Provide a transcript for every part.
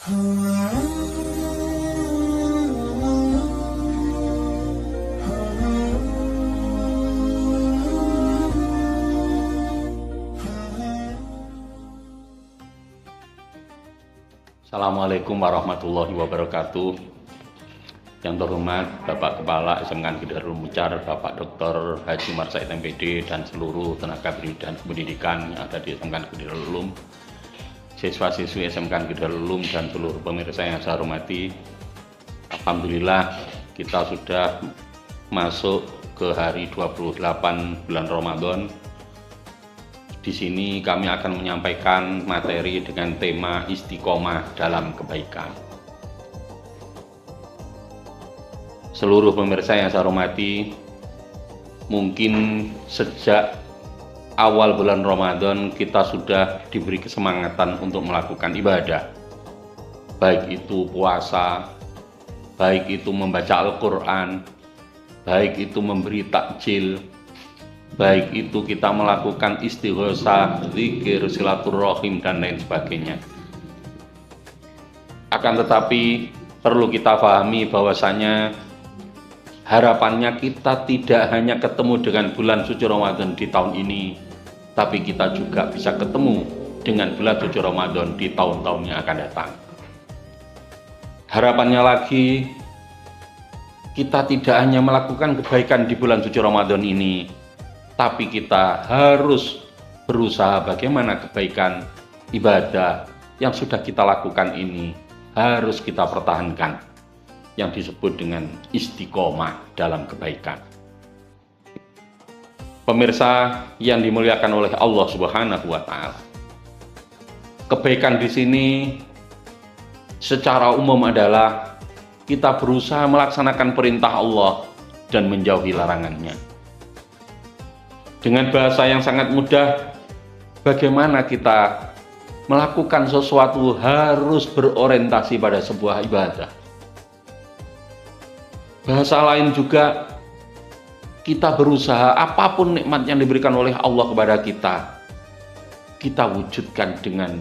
Assalamualaikum warahmatullahi wabarakatuh. Yang terhormat Bapak Kepala SMK Negeri Darul Mucar, Bapak Dr. Haji Marsaid MPD, dan seluruh tenaga pendidikan pendidikan yang ada di SMK Negeri Darul Ulum, siswa-siswi SMK Negeri Darul Ulum, dan seluruh pemirsa yang saya hormati. Alhamdulillah kita sudah masuk ke hari 28 bulan Ramadan. Di sini kami akan menyampaikan materi dengan tema istiqomah dalam kebaikan. Seluruh pemirsa yang saya hormati, mungkin sejak awal bulan Ramadan kita sudah diberi kesemangatan untuk melakukan ibadah. Baik itu puasa, baik itu membaca Al-Quran, baik itu memberi takjil, baik itu kita melakukan istighosah, zikir, silaturahim, dan lain sebagainya. Akan tetapi perlu kita pahami bahwasanya harapannya kita tidak hanya ketemu dengan bulan suci Ramadan di tahun ini, tapi kita juga bisa ketemu dengan bulan suci Ramadan di tahun-tahun yang akan datang. Harapannya lagi, kita tidak hanya melakukan kebaikan di bulan suci Ramadan ini, tapi kita harus berusaha bagaimana kebaikan ibadah yang sudah kita lakukan ini harus kita pertahankan, yang disebut dengan istiqomah dalam kebaikan. Pemirsa yang dimuliakan oleh Allah Subhanahu wa Ta'ala, kebaikan di sini secara umum adalah kita berusaha melaksanakan perintah Allah dan menjauhi larangannya. Dengan bahasa yang sangat mudah, bagaimana kita melakukan sesuatu harus berorientasi pada sebuah ibadah. Bahasa lain juga, kita berusaha apapun nikmat yang diberikan oleh Allah kepada kita wujudkan dengan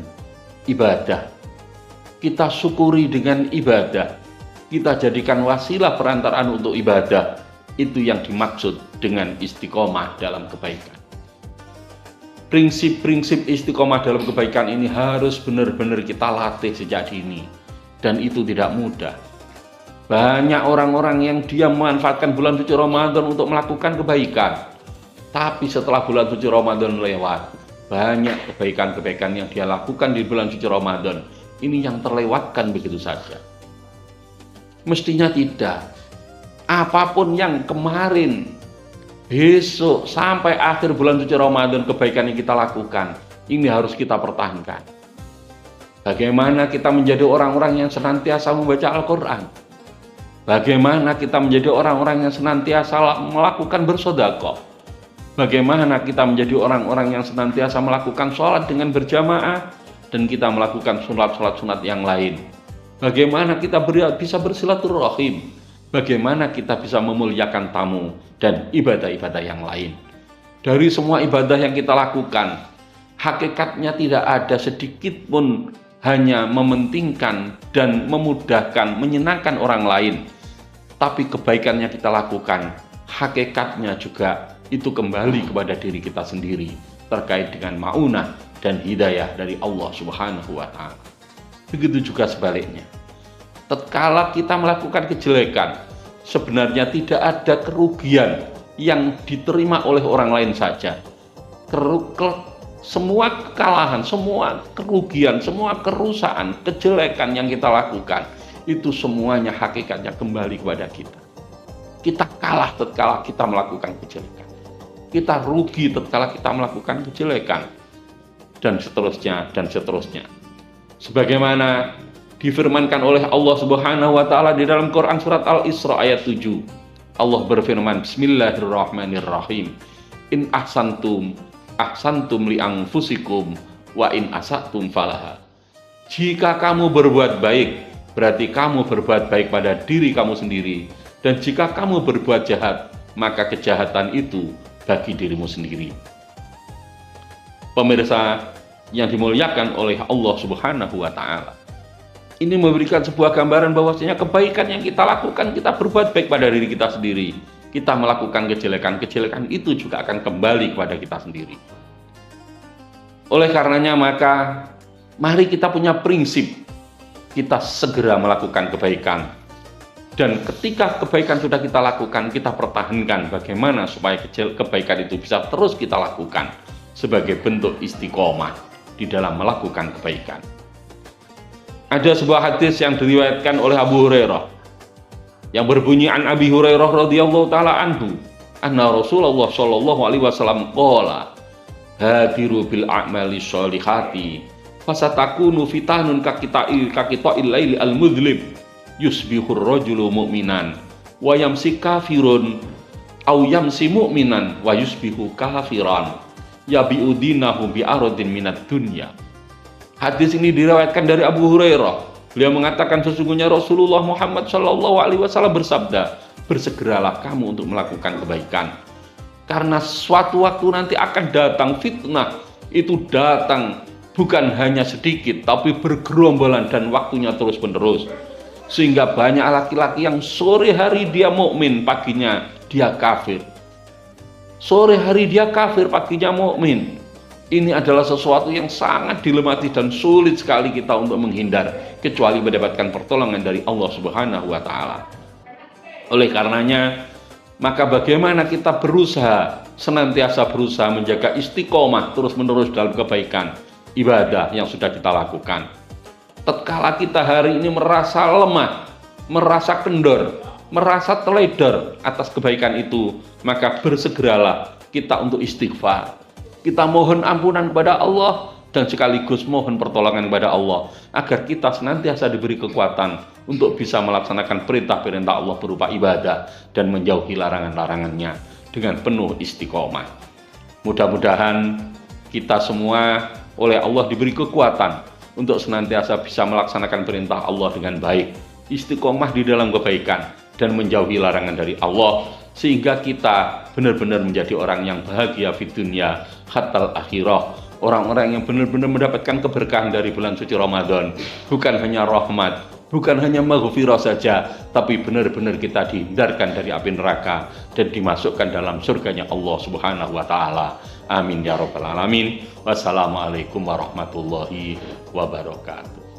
ibadah. Kita syukuri dengan ibadah. Kita jadikan wasilah perantaraan untuk ibadah. Itu yang dimaksud dengan istiqomah dalam kebaikan. Prinsip-prinsip istiqomah dalam kebaikan ini harus benar-benar kita latih sejak dini, dan itu tidak mudah. Banyak orang-orang yang dia memanfaatkan bulan suci Ramadan untuk melakukan kebaikan, tapi setelah bulan suci Ramadan lewat, banyak kebaikan-kebaikan yang dia lakukan di bulan suci Ramadan ini yang terlewatkan begitu saja. Mestinya tidak. Apapun yang kemarin, besok, sampai akhir bulan suci Ramadan kebaikan yang kita lakukan, ini harus kita pertahankan. Bagaimana kita menjadi orang-orang yang senantiasa membaca Al-Quran? Bagaimana kita menjadi orang-orang yang senantiasa melakukan bersedekah? Bagaimana kita menjadi orang-orang yang senantiasa melakukan sholat dengan berjamaah, dan kita melakukan sholat-sholat sunat yang lain? Bagaimana kita bisa bersilaturahim? Bagaimana kita bisa memuliakan tamu dan ibadah-ibadah yang lain? Dari semua ibadah yang kita lakukan, hakikatnya tidak ada sedikit pun hanya mementingkan dan memudahkan, menyenangkan orang lain. Tapi kebaikan yang kita lakukan, hakikatnya juga itu kembali kepada diri kita sendiri, terkait dengan ma'unah dan hidayah dari Allah Subhanahu wa Ta'ala. Begitu juga sebaliknya. Tatkala kita melakukan kejelekan, sebenarnya tidak ada kerugian yang diterima oleh orang lain saja. Semua kekalahan, semua kerugian, semua kerusakan, kejelekan yang kita lakukan, itu semuanya hakikatnya kembali kepada kita. Kita kalah tatkala kita melakukan kejelekan. Kita rugi tatkala kita melakukan kejelekan. Dan seterusnya, dan seterusnya. Sebagaimana difirmankan oleh Allah Subhanahu wa Ta'ala di dalam Quran surat Al-Isra ayat 7. Allah berfirman, Bismillahirrahmanirrahim. In ahsantum li anfusikum wa in asatum falaha. Jika kamu berbuat baik, berarti kamu berbuat baik pada diri kamu sendiri, dan jika kamu berbuat jahat, maka kejahatan itu bagi dirimu sendiri. Pemirsa yang dimuliakan oleh Allah Subhanahu wa Ta'ala, Ini memberikan sebuah gambaran bahwasanya kebaikan yang kita lakukan, kita berbuat baik pada diri kita sendiri. Kita melakukan kejelekan itu juga akan kembali kepada kita sendiri. Oleh karenanya maka mari kita punya prinsip, kita segera melakukan kebaikan. Dan ketika kebaikan sudah kita lakukan, kita pertahankan bagaimana supaya kebaikan itu bisa terus kita lakukan sebagai bentuk istiqomah di dalam melakukan kebaikan. Ada sebuah hadis yang diriwayatkan oleh Abu Hurairah yang berbunyi an Abi Hurairah radhiyallahu taala anhu, anna Rasulullah sallallahu alaihi wasallam qala hadiru bil a'mali sholihati fasatakunu fitanun kakita'il laili al mudlim yusbihur rajulu mu'minan wa yamsi kafirun aw yamsi mu'minan wa yusbihu kafiran yabi'udinahu bi'aradin minad dunya. Hadis ini diriwayatkan dari Abu Hurairah. Beliau mengatakan sesungguhnya Rasulullah Muhammad Shallallahu Alaihi Wasallam bersabda, bersegeralah kamu untuk melakukan kebaikan, karena suatu waktu nanti akan datang fitnah. Itu datang bukan hanya sedikit, tapi bergerombolan dan waktunya terus menerus, sehingga banyak laki-laki yang sore hari dia mukmin, paginya dia kafir. Sore hari dia kafir, paginya mukmin. Ini adalah sesuatu yang sangat dilematis dan sulit sekali kita untuk menghindar, kecuali mendapatkan pertolongan dari Allah Subhanahu wa Ta'ala. Oleh karenanya, maka bagaimana kita senantiasa berusaha menjaga istiqomah terus-menerus dalam kebaikan ibadah yang sudah kita lakukan. Tatkala kita hari ini merasa lemah, merasa kendor, merasa teledor atas kebaikan itu, maka bersegeralah kita untuk istighfar. Kita mohon ampunan kepada Allah dan sekaligus mohon pertolongan kepada Allah agar kita senantiasa diberi kekuatan untuk bisa melaksanakan perintah-perintah Allah berupa ibadah dan menjauhi larangan-larangannya dengan penuh istiqomah. Mudah-mudahan kita semua oleh Allah diberi kekuatan untuk senantiasa bisa melaksanakan perintah Allah dengan baik, istiqomah di dalam kebaikan dan menjauhi larangan dari Allah, sehingga kita benar-benar menjadi orang yang bahagia di dunia hatta akhirah, orang-orang yang benar-benar mendapatkan keberkahan dari bulan suci Ramadan, bukan hanya rahmat, bukan hanya maghfirah saja, tapi benar-benar kita dihindarkan dari api neraka dan dimasukkan dalam surganya Allah Subhanahu wa Ta'ala. Amin ya rabbal alamin. Wassalamualaikum warahmatullahi wabarakatuh.